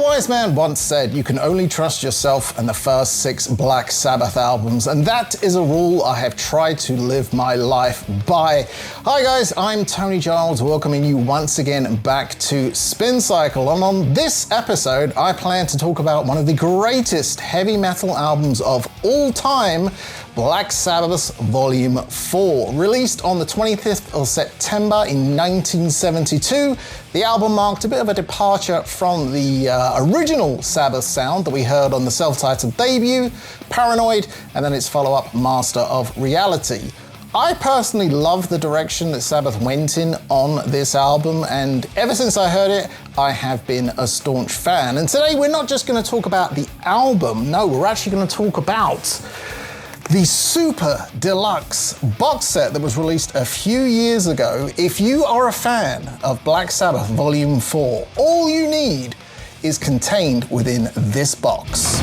wise man once said, you can only trust yourself and the first 6 Black Sabbath albums, and that is a rule I have tried to live my life by. Hi guys, I'm Tony Giles, welcoming you once again back to Spin Cycle, and on this episode I plan to talk about one of the greatest heavy metal albums of all time, Black Sabbath's Volume 4. Released on the 25th of September in 1972, the album marked a bit of a departure from the original Sabbath sound that we heard on the self-titled debut, Paranoid, and then its follow-up, Master of Reality. I personally love the direction that Sabbath went in on this album, and ever since I heard it, I have been a staunch fan. And today we're not just going to talk about the album, no, we're actually going to talk about the super deluxe box set that was released a few years ago. If you are a fan of Black Sabbath Volume 4, all you need is contained within this box.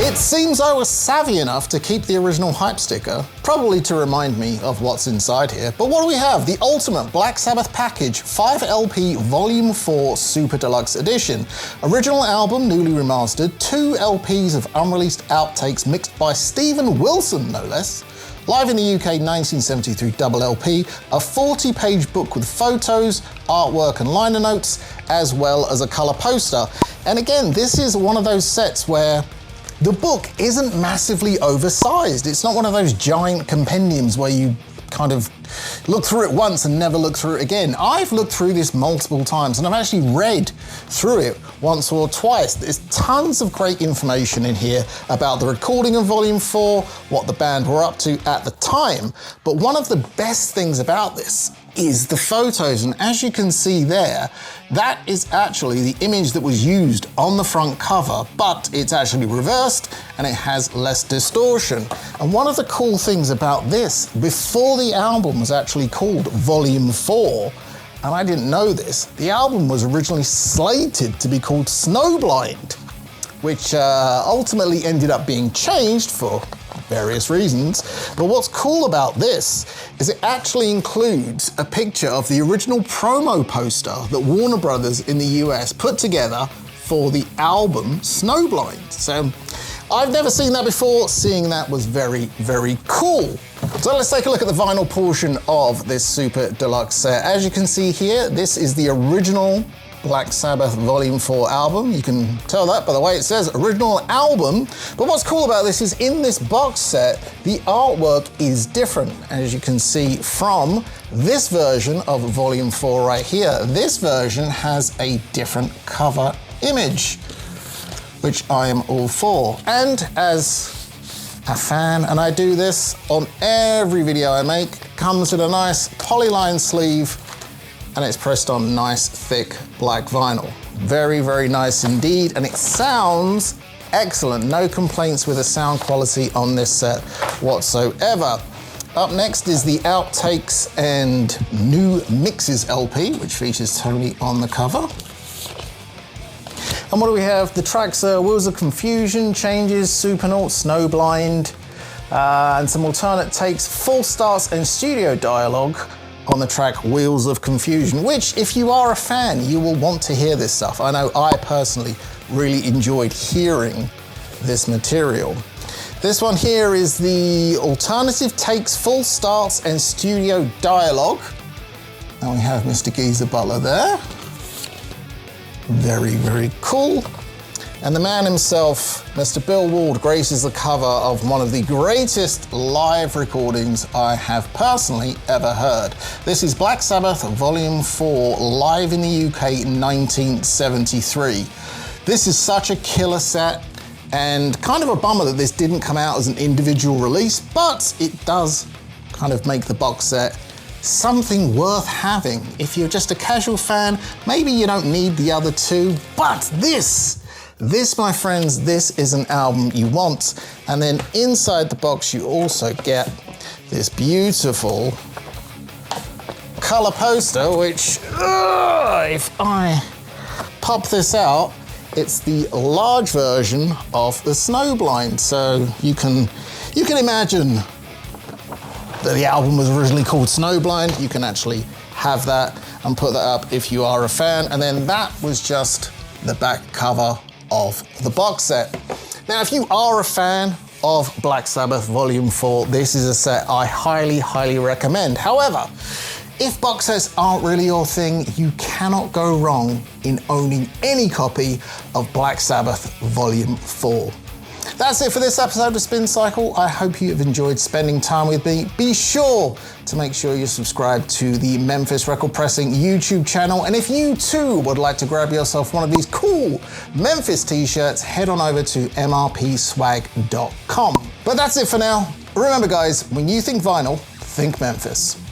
It seems I was savvy enough to keep the original hype sticker, probably to remind me of what's inside here. But what do we have? The ultimate Black Sabbath package, 5LP Volume 4 Super Deluxe Edition. Original album, newly remastered, 2 LPs of unreleased outtakes mixed by Stephen Wilson, no less. Live in the UK 1973 double LP, a 40-page book with photos, artwork and liner notes, as well as a colour poster. And again, this is one of those sets where the book isn't massively oversized. It's not one of those giant compendiums where you kind of look through it once and never look through it again. I've looked through this multiple times and I've actually read through it once or twice. There's tons of great information in here about the recording of Volume 4, what the band were up to at the time. But one of the best things about this is the photos, and as you can see there, that is actually the image that was used on the front cover, but it's actually reversed and it has less distortion. And one of the cool things about this, before the album was actually called Volume 4, and I didn't know this, the album was originally slated to be called Snowblind, which ultimately ended up being changed for various reasons. But what's cool about this is it actually includes a picture of the original promo poster that Warner Brothers in the US put together for the album Snowblind. So I've never seen that before. Seeing that was very, very cool. So let's take a look at the vinyl portion of this super deluxe set. As you can see here, this is the original Black Sabbath Volume 4 album. You can tell that by the way it says original album. But what's cool about this is in this box set, the artwork is different, as you can see from this version of Volume 4 right here. This version has a different cover image, which I am all for. And as a fan, and I do this on every video I make, comes with a nice polyline sleeve, and it's pressed on nice thick black vinyl. Very, very nice indeed, and it sounds excellent. No complaints with the sound quality on this set whatsoever. Up next is the Outtakes and New Mixes LP, which features Tony on the cover. And what do we have? The tracks are Wheels of Confusion, Changes, Supernaut, Snowblind, and some alternate takes, full starts and studio dialogue on the track Wheels of Confusion, which if you are a fan, you will want to hear this stuff. I know I personally really enjoyed hearing this material. This one here is the alternative takes, full starts and studio dialogue. And we have Mr. Geezer Butler there. Very, very cool. And the man himself, Mr. Bill Ward, graces the cover of one of the greatest live recordings I have personally ever heard. This is Black Sabbath Volume 4, live in the UK in 1973. This is such a killer set, and kind of a bummer that this didn't come out as an individual release, but it does kind of make the box set something worth having. If you're just a casual fan, maybe you don't need the other two, but this, my friends, this is an album you want. And then inside the box, you also get this beautiful color poster, which, if I pop this out, it's the large version of the Snowblind. So you can imagine The album was originally called Snowblind. You can actually have that and put that up if you are a fan. And then that was just the back cover of the box set. Now, if you are a fan of Black Sabbath Volume 4, this is a set I highly, highly recommend. However, if box sets aren't really your thing, you cannot go wrong in owning any copy of Black Sabbath Volume 4. That's it for this episode of Spin Cycle. I hope you have enjoyed spending time with me. Be sure to make sure you're subscribed to the Memphis Record Pressing YouTube channel. And if you too would like to grab yourself one of these cool Memphis t-shirts, head on over to mrpswag.com. But that's it for now. Remember guys, when you think vinyl, think Memphis.